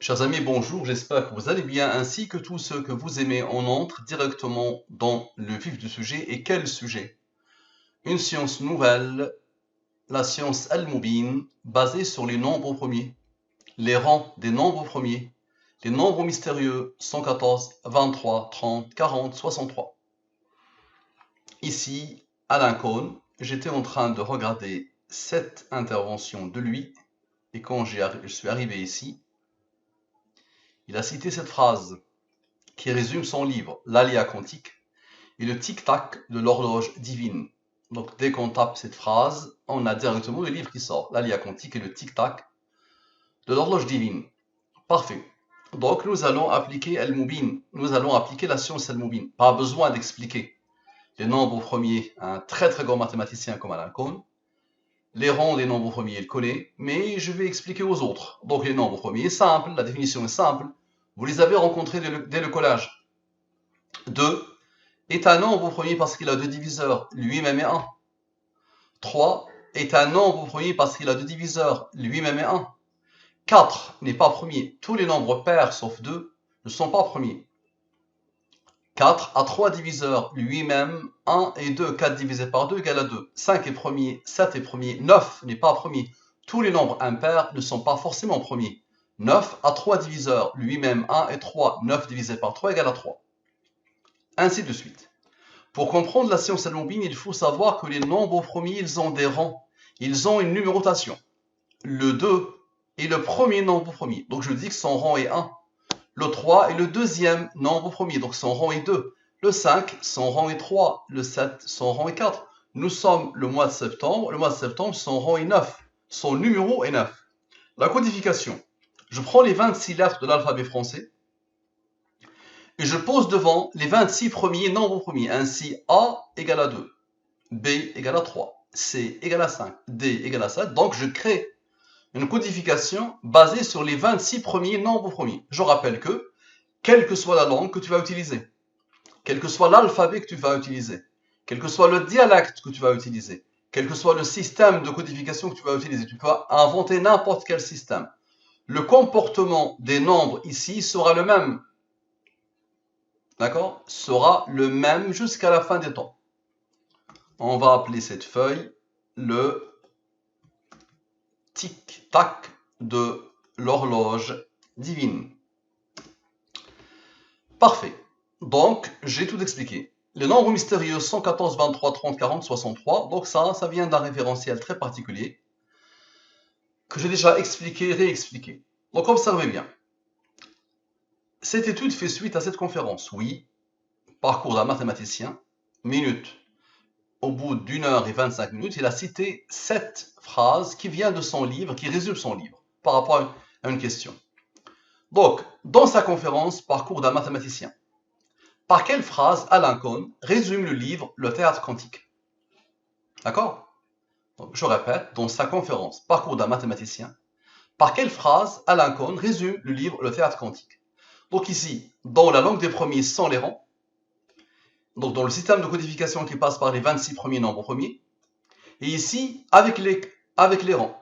Chers amis, bonjour, j'espère que vous allez bien ainsi que tous ceux que vous aimez. On entre directement dans le vif du sujet. Et quel sujet? Une science nouvelle, la science Al-Mubin, basée sur les nombres premiers, les rangs des nombres premiers, les nombres mystérieux 114, 23, 30, 40, 63. Ici, Alain Cohn, j'étais en train de regarder cette intervention de lui, et quand je suis arrivé ici, il a cité cette phrase qui résume son livre, l'Aléa quantique, et le tic-tac de l'horloge divine. Donc dès qu'on tape cette phrase, on a directement le livre qui sort, l'Aléa quantique et le tic-tac de l'horloge divine. Parfait. Donc nous allons appliquer Al-Mubin, nous allons appliquer la science Al-Mubin. Pas besoin d'expliquer les nombres premiers à un très grand mathématicien comme Alain Cohn. Les rangs des nombres premiers, il connaît, mais je vais expliquer aux autres. Donc les nombres premiers, simple, la définition est simple. Vous les avez rencontrés dès le collège. 2 est un nombre premier parce qu'il a deux diviseurs, lui-même est 1. 3 est un nombre premier parce qu'il a deux diviseurs, lui-même est 1. 4 n'est pas premier. Tous les nombres pairs sauf 2 ne sont pas premiers. 4 a 3 diviseurs, lui-même 1 et 2. 4 divisé par 2 égale à 2. 5 est premier, 7 est premier, 9 n'est pas premier. Tous les nombres impairs ne sont pas forcément premiers. 9 a 3 diviseurs, lui-même 1 et 3. 9 divisé par 3 égale à 3. Ainsi de suite. Pour comprendre la science Al-Mubin, il faut savoir que les nombres premiers, ils ont des rangs. Ils ont une numérotation. Le 2 est le premier nombre premier. Donc je dis que son rang est 1. Le 3 est le deuxième nombre premier. Donc son rang est 2. Le 5, son rang est 3. Le 7, son rang est 4. Nous sommes le mois de septembre. Le mois de septembre, son rang est 9. Son numéro est 9. La codification. Je prends les 26 lettres de l'alphabet français et je pose devant les 26 premiers nombres premiers. Ainsi, A égale à 2, B égale à 3, C égale à 5, D égale à 7. Donc, je crée une codification basée sur les 26 premiers nombres premiers. Je rappelle que, quelle que soit la langue que tu vas utiliser, quel que soit l'alphabet que tu vas utiliser, quel que soit le dialecte que tu vas utiliser, quel que soit le système de codification que tu vas utiliser, tu peux inventer n'importe quel système. Le comportement des nombres ici sera le même. D'accord? Sera le même jusqu'à la fin des temps. On va appeler cette feuille le tic-tac de l'horloge divine. Parfait. Donc, j'ai tout expliqué. Les nombres mystérieux 114, 23, 30, 40, 63. Donc ça vient d'un référentiel très particulier que j'ai déjà expliqué, réexpliqué. Donc observez bien. Cette étude fait suite à cette conférence. Oui, parcours d'un mathématicien, minute. Au bout d'1h25, il a cité 7 phrases qui viennent de son livre, qui résument son livre, par rapport à une question. Donc, dans sa conférence, parcours d'un mathématicien, par quelle phrase Alain Cohn résume le livre Le théâtre quantique? D'accord? Je répète, dans sa conférence, parcours d'un mathématicien, par quelle phrase Alain Cohn résume le livre Le théâtre quantique? Donc ici, dans la langue des premiers sans les rangs, donc dans le système de codification qui passe par les 26 premiers nombres premiers, et ici, avec les rangs.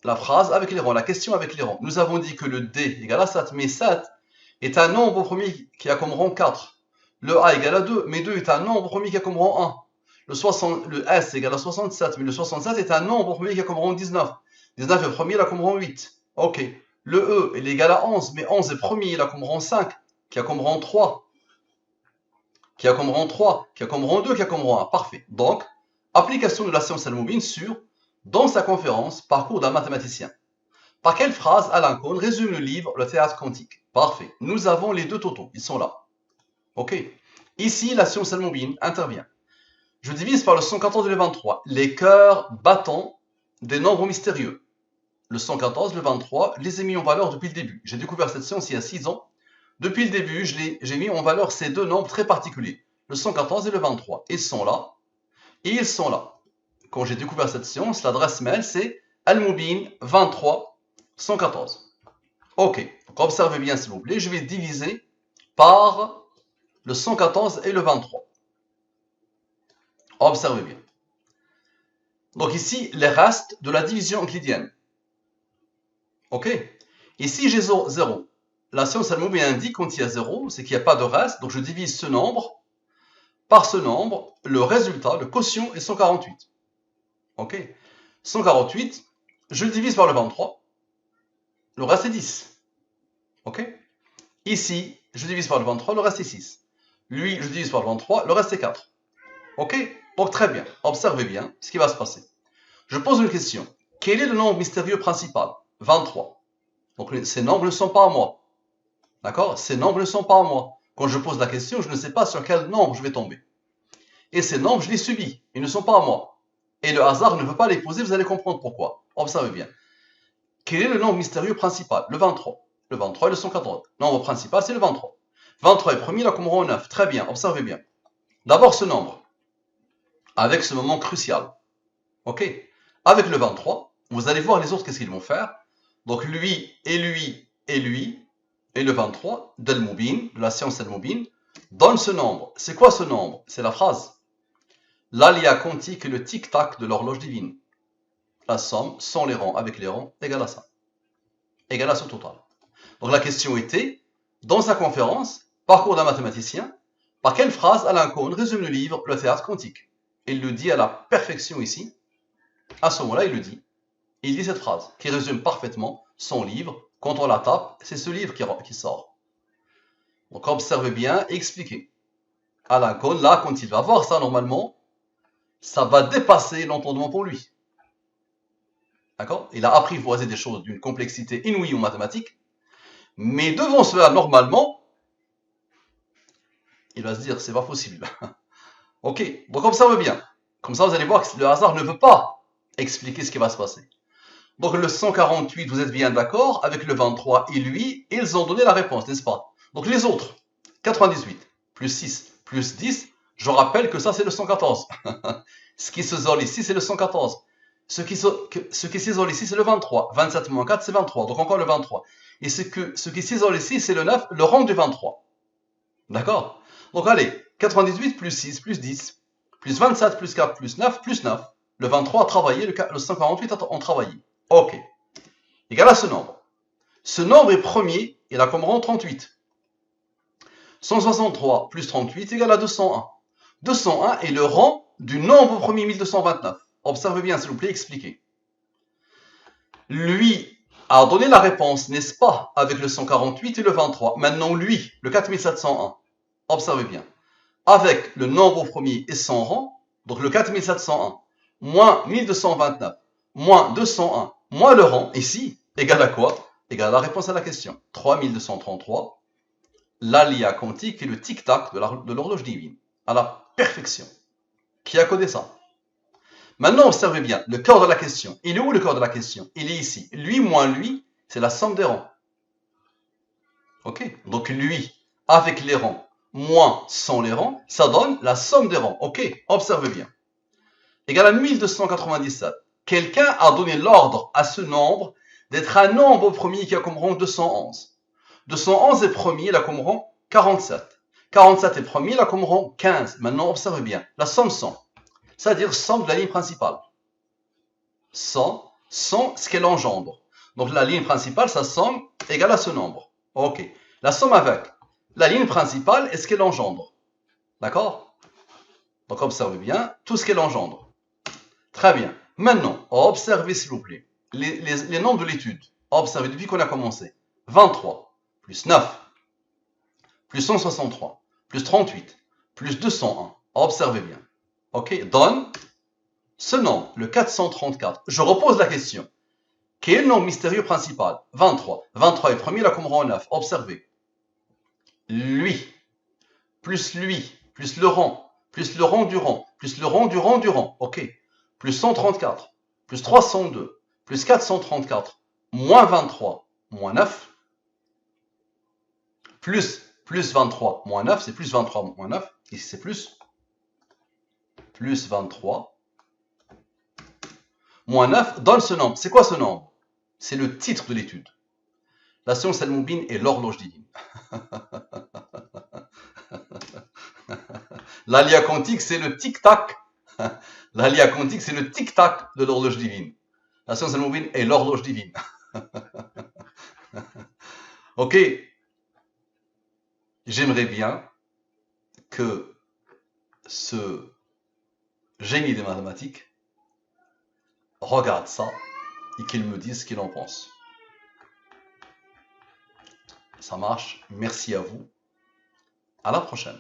La phrase avec les rangs, la question avec les rangs. Nous avons dit que le D égale à 7, mais 7 est un nombre premier qui a comme rang 4. Le A égale à 2, mais 2 est un nombre premier qui a comme rang 1. Le S égale à 67, mais le 67 est un nombre premier qui a comme rang 19. 19 est premier, il a comme rang 8. Ok. Le E, il est égal à 11, mais 11 est premier, il a comme rang 5, qui a comme rang 3, qui a comme rang 3, qui a comme rang 2, qui a comme rang 1. Parfait. Donc, application de la science Al-Mubin dans sa conférence, parcours d'un mathématicien. Par quelle phrase Alain Cohn résume le livre Le théâtre quantique? Parfait. Nous avons les deux totaux, ils sont là. Ok. Ici, la science Al-Mubin intervient. Je divise par le 114 et le 23, les cœurs battants des nombres mystérieux. Le 114, le 23, les ai mis en valeur depuis le début. J'ai découvert cette science il y a 6 ans. Depuis le début, j'ai mis en valeur ces deux nombres très particuliers, le 114 et le 23. Ils sont là, et ils sont là. Quand j'ai découvert cette science, l'adresse mail, c'est Al-Mubin 23 114. Ok, donc observez bien s'il vous plaît, je vais diviser par le 114 et le 23. Observez bien. Donc ici, les restes de la division euclidienne. Ok. Ici, j'ai 0. la science al-Moubin indique quand il y a 0, c'est qu'il n'y a pas de reste, donc je divise ce nombre par ce nombre, le résultat, le quotient est 148. Ok, 148, je le divise par le 23, le reste est 10. Ok, ici, je divise par le 23, le reste est 6. Lui, je divise par le 23, le reste est 4. Ok, donc très bien, observez bien ce qui va se passer. Je pose une question. Quel est le nombre mystérieux principal? 23. Donc ces nombres ne sont pas à moi. D'accord? Ces nombres ne sont pas à moi. Quand je pose la question, je ne sais pas sur quel nombre je vais tomber. Et ces nombres, je les subis. Ils ne sont pas à moi. Et le hasard ne veut pas les poser, vous allez comprendre pourquoi. Observez bien. Quel est le nombre mystérieux principal? Le 23. Le 23 et le 114. Le nombre principal, c'est le 23. 23 est premier, là comme rang 9. Très bien, observez bien. D'abord ce nombre, avec ce moment crucial. Ok? Avec le 23, vous allez voir les autres, qu'est-ce qu'ils vont faire. Donc lui, et lui, et lui, et le 23, d'Al-Moubin, de la science Al-Moubin, donne ce nombre. C'est quoi ce nombre? C'est la phrase. L'alia quantique est le tic-tac de l'horloge divine. La somme, sans les rangs, avec les rangs, égale à ça. Égale à ce total. Donc la question était, dans sa conférence, Parcours d'un mathématicien, par quelle phrase Alain Cohen résume le livre Le théâtre quantique? Il le dit à la perfection ici. À ce moment-là, il le dit. Il dit cette phrase, qui résume parfaitement son livre. Quand on la tape, c'est ce livre qui sort. Donc observez bien et expliquez. Alain Cohen, là, quand il va voir ça, normalement, ça va dépasser l'entendement pour lui. D'accord? Il a apprivoisé des choses d'une complexité inouïe en mathématiques, mais devant cela, normalement, il va se dire, c'est pas possible. Ok, donc observez bien. Comme ça, vous allez voir que le hasard ne veut pas expliquer ce qui va se passer. Donc le 148, vous êtes bien d'accord, avec le 23 et lui, ils ont donné la réponse, n'est-ce pas? Donc les autres, 98, plus 6, plus 10, je rappelle que ça c'est le 114. Ce qui s'isole ici, c'est le 114. Ce qui s'isole ici, c'est le 23. 27 moins 4, c'est 23. Donc encore le 23. Et ce qui s'isole ici, c'est le 9, le rang du 23. D'accord? Donc allez, 98 plus 6 plus 10, plus 27 plus 4 plus 9 plus 9. Le 23 a travaillé, le 148 a travaillé. Ok. Égal à ce nombre. Ce nombre est premier, il a comme rang 38. 163 plus 38 égale à 201. 201 est le rang du nombre premier 1229. Observez bien, s'il vous plaît, expliquez. Lui a donné la réponse, n'est-ce pas, avec le 148 et le 23. Maintenant, lui, le 4701. Observez bien. Avec le nombre premier et son rang, donc le 4701, moins 1229, moins 201, moins le rang, ici, égale à quoi? Égale à la réponse à la question. 3233, l'alia quantique est le tic-tac de l'horloge divine. À la perfection. Qui a codé ça? Maintenant, observez bien, le cœur de la question. Il est où le cœur de la question? Il est ici. Lui moins lui, c'est la somme des rangs. Ok? Donc lui, avec les rangs, moins sans les rangs, ça donne la somme des rangs. Ok? Observez bien. Égal à 1297. Quelqu'un a donné l'ordre à ce nombre d'être un nombre premier qui a comme rang 211. 211 est premier, il a comme rang 47. 47 est premier, il a comme rang 15. Maintenant, observez bien. La somme 100. C'est-à-dire somme de la ligne principale. 100, ce qu'elle engendre. Donc la ligne principale, sa somme égale à ce nombre. Ok. La somme avec la ligne principale est ce qu'elle engendre. D'accord? Donc observez bien tout ce qu'elle engendre. Très bien. Maintenant, observez s'il vous plaît les nombres de l'étude. Observez depuis qu'on a commencé. 23, plus 9, plus 163, plus 38, plus 201. Observez bien. Ok? Donne ce nombre, le 434. Je repose la question. Quel est le nombre mystérieux principal? 23. 23 est premier, là comme rang 9. Observez. Lui, plus le rang du rang, plus le rang du rang du rang. Ok. Plus 134, plus 302, plus 434, moins 23, moins 9, plus 23, moins 9, c'est plus 23, moins 9. Ici, c'est plus 23, moins 9, donne ce nombre. C'est quoi ce nombre? C'est le titre de l'étude. La science Al-Moubin est l'horloge divine. L'alia quantique, c'est le tic-tac. L'alia quantique, c'est le tic-tac de l'horloge divine. La science Al-Moubin est l'horloge divine. Ok. j'aimerais bien que ce génie des mathématiques regarde ça et qu'il me dise ce qu'il en pense. Ça marche, merci à vous, à la prochaine.